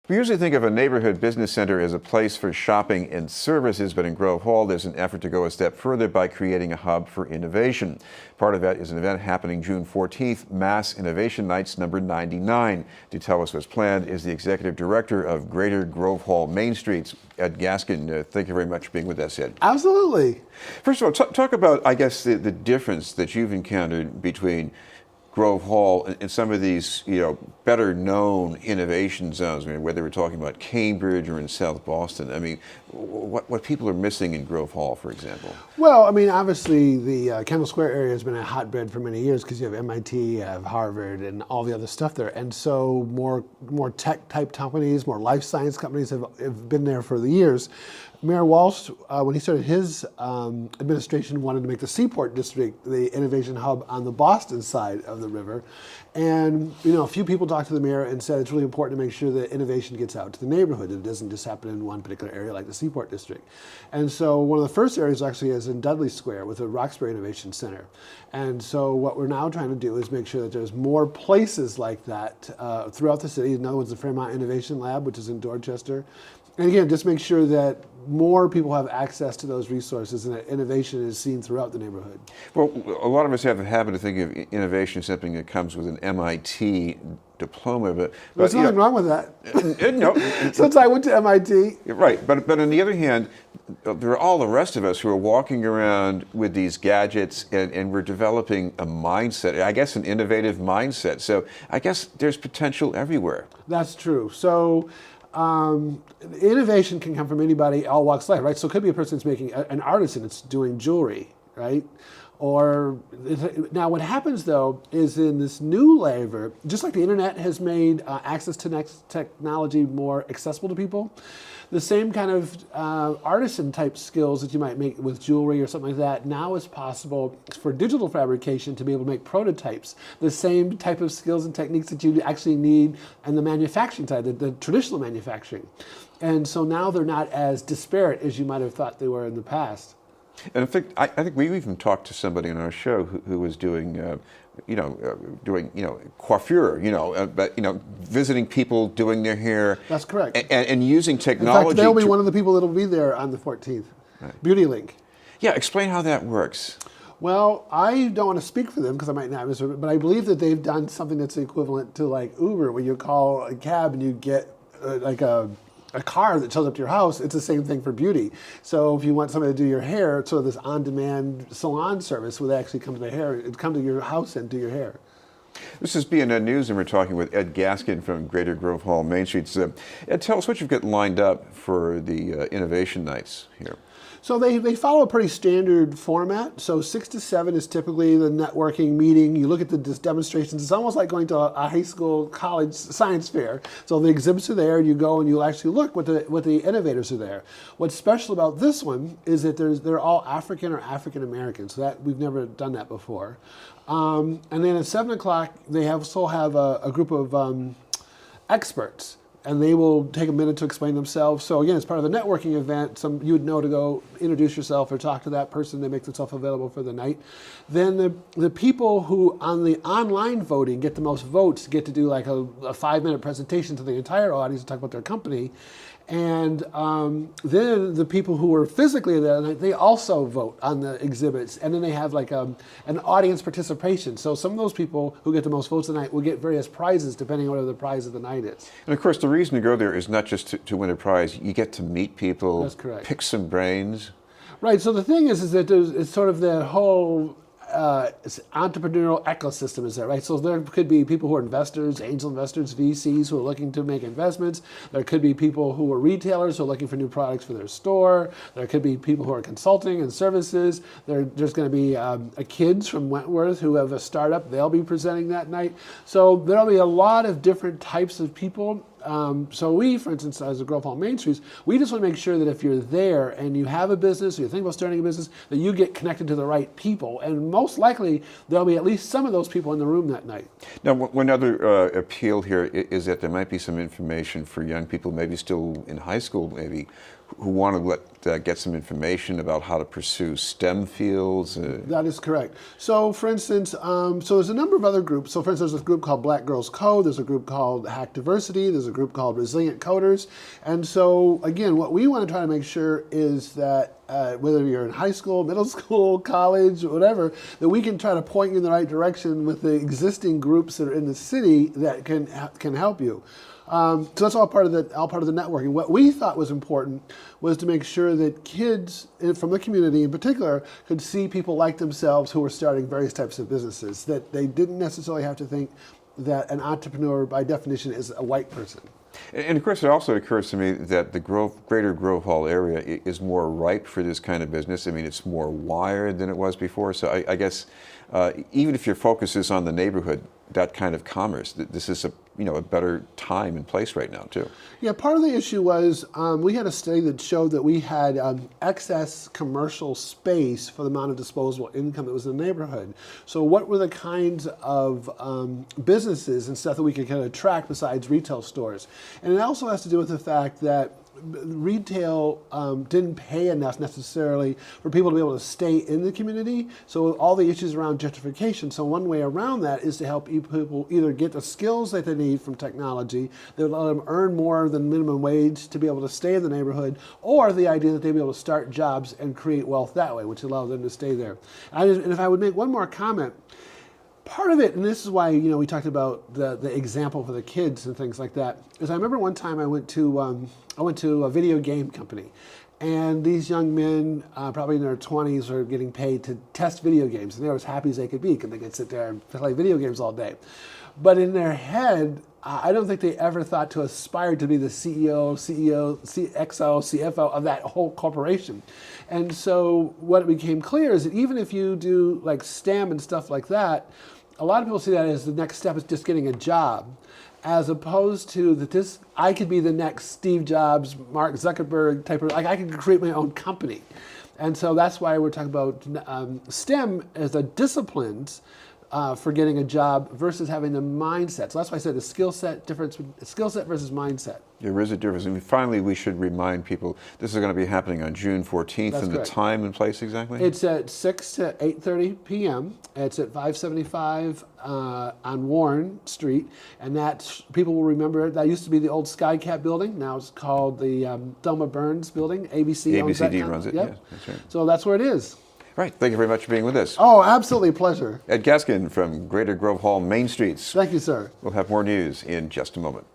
We usually think of a neighborhood business center as a place for shopping and services, but in Grove Hall, there's an effort to go a step further by creating a hub for innovation. Part of that is an event happening June 14th, Mass Innovation Nights number 99. To tell us what's planned is the executive director of Greater Grove Hall Main Streets, Ed Gaskin. Thank you very much for being with us, Ed. Absolutely. First of all, talk about, I guess, the difference that you've encountered between Grove Hall and some of these, better known innovation zones. I mean, whether we're talking about Cambridge or in South Boston. I mean, what people are missing in Grove Hall, for example. Well, I mean, obviously the Kendall Square area has been a hotbed for many years because you have MIT, you have Harvard, and all the other stuff there. And so more tech type companies, more life science companies have been there for the years. Mayor Walsh, when he started his administration, wanted to make the Seaport District the innovation hub on the Boston side of the river. And, a few people talked to the mayor and said it's really important to make sure that innovation gets out to the neighborhood. It doesn't just happen in one particular area like the Seaport District. And so one of the first areas actually is in Dudley Square with the Roxbury Innovation Center. And so what we're now trying to do is make sure that there's more places like that throughout the city. Another one's the Fairmont Innovation Lab, which is in Dorchester. And again, just make sure that more people have access to those resources and that innovation is seen throughout the neighborhood. Well, a lot of us have the habit of thinking of innovation as something that comes with an MIT diploma, but there's nothing wrong with that. No. Since I went to MIT. Right, but on the other hand, there are all the rest of us who are walking around with these gadgets and we're developing a mindset, I guess an innovative mindset. So I guess there's potential everywhere. That's true. So innovation can come from anybody, all walks of life, right? So it could be a person that's making, an artisan that's doing jewelry, right? Or now what happens though is in this new labor, just like the internet has made access to next technology more accessible to people, the same kind of artisan type skills that you might make with jewelry or something like that now is possible for digital fabrication to be able to make prototypes. The same type of skills and techniques that you actually need on the manufacturing side, the traditional manufacturing. And so now they're not as disparate as you might have thought they were in the past. And in fact, I think we even talked to somebody on our show who was doing coiffure, but visiting people doing their hair. That's correct. And using technology. In fact, they'll be one of the people that'll be there on the 14th. Right. Beauty Link. Yeah, explain how that works. Well, I don't want to speak for them because I might not, but I believe that they've done something that's equivalent to like Uber, where you call a cab and you get like a car that shows up to your house. It's the same thing for beauty. So if you want somebody to do your hair, it's sort of this on-demand salon service where they actually come to your house and do your hair. This is BNN News, and we're talking with Ed Gaskin from Greater Grove Hall Main Streets. Ed, tell us what you've got lined up for the Innovation Nights here. So they follow a pretty standard format. So 6 to 7 is typically the networking meeting. You look at the demonstrations. It's almost like going to a high school, college science fair. So the exhibits are there, and you go and you actually look what the innovators are there. What's special about this one is that they're all African or African American. So that we've never done that before. And then at 7 o'clock, they also have a group of experts. And they will take a minute to explain themselves. So again, it's part of the networking event. You would know to go introduce yourself or talk to that person that makes themselves available for the night. Then the people who on the online voting get the most votes get to do like a 5-minute presentation to the entire audience to talk about their company. And then the people who are physically there, they also vote on the exhibits. And then they have like an audience participation. So some of those people who get the most votes tonight will get various prizes depending on whatever the prize of the night is. And of course, the reason to go there is not just to win a prize. You get to meet people. That's correct. Pick some brains. Right. So the thing is that it's sort of the whole entrepreneurial ecosystem is there, right? So there could be people who are investors, angel investors, VCs who are looking to make investments. There could be people who are retailers who are looking for new products for their store. There could be people who are consulting and services. There's going to be kids from Wentworth who have a startup. They'll be presenting that night. So there'll be a lot of different types of people. So we, for instance, as a Grove Hall Main Streets, we just want to make sure that if you're there and you have a business or you're thinking about starting a business, that you get connected to the right people. And most likely, there'll be at least some of those people in the room that night. Now, one other appeal here is that there might be some information for young people, maybe still in high school, maybe, who want to get some information about how to pursue STEM fields? That is correct. So, for instance, so there's a number of other groups. So, for instance, there's a group called Black Girls Code. There's a group called Hack Diversity. There's a group called Resilient Coders. And so, again, what we want to try to make sure is that whether you're in high school, middle school, college, whatever, that we can try to point you in the right direction with the existing groups that are in the city that can help you. So that's all part of the networking. What we thought was important was to make sure that kids from the community in particular could see people like themselves who were starting various types of businesses, that they didn't necessarily have to think that an entrepreneur by definition is a white person. And of course, it also occurs to me that the greater Grove Hall area is more ripe for this kind of business. I mean, it's more wired than it was before. So I guess even if your focus is on the neighborhood, that kind of commerce, this is a better time and place right now too. Yeah, part of the issue was we had a study that showed that we had excess commercial space for the amount of disposable income that was in the neighborhood. So what were the kinds of businesses and stuff that we could kind of attract besides retail stores? And it also has to do with the fact that retail didn't pay enough necessarily for people to be able to stay in the community. So all the issues around gentrification. So one way around that is to help people either get the skills that they need from technology that would let them earn more than minimum wage to be able to stay in the neighborhood, or the idea that they'd be able to start jobs and create wealth that way, which allows them to stay there. And if I would make one more comment, part of it, and this is why we talked about the example for the kids and things like that, is I remember one time I went to a video game company, and these young men, probably in their 20s, are getting paid to test video games, and they were as happy as they could be because they could sit there and play video games all day. But in their head, I don't think they ever thought to aspire to be the CEO, CXO, CFO of that whole corporation. And so what became clear is that even if you do like STEM and stuff like that, a lot of people see that as the next step is just getting a job, as opposed to that I could be the next Steve Jobs, Mark Zuckerberg type of, like I could create my own company. And so that's why we're talking about STEM as a disciplines for getting a job versus having the mindset. So that's why I said the skill set versus mindset. There is a difference. And finally, we should remind people this is going to be happening on June 14th. That's and correct. The time and place exactly? It's at 6 to 8:30 p.m. It's at 575 on Warren Street, and people will remember it. That used to be the old Skycap building. Now it's called the Thelma Burns building. ABC owns that ABCD now. runs it. Yep. Yes, that's right. So that's where it is. Right. Thank you very much for being with us. Oh, absolutely, pleasure. Ed Gaskin from Greater Grove Hall Main Streets. Thank you, sir. We'll have more news in just a moment.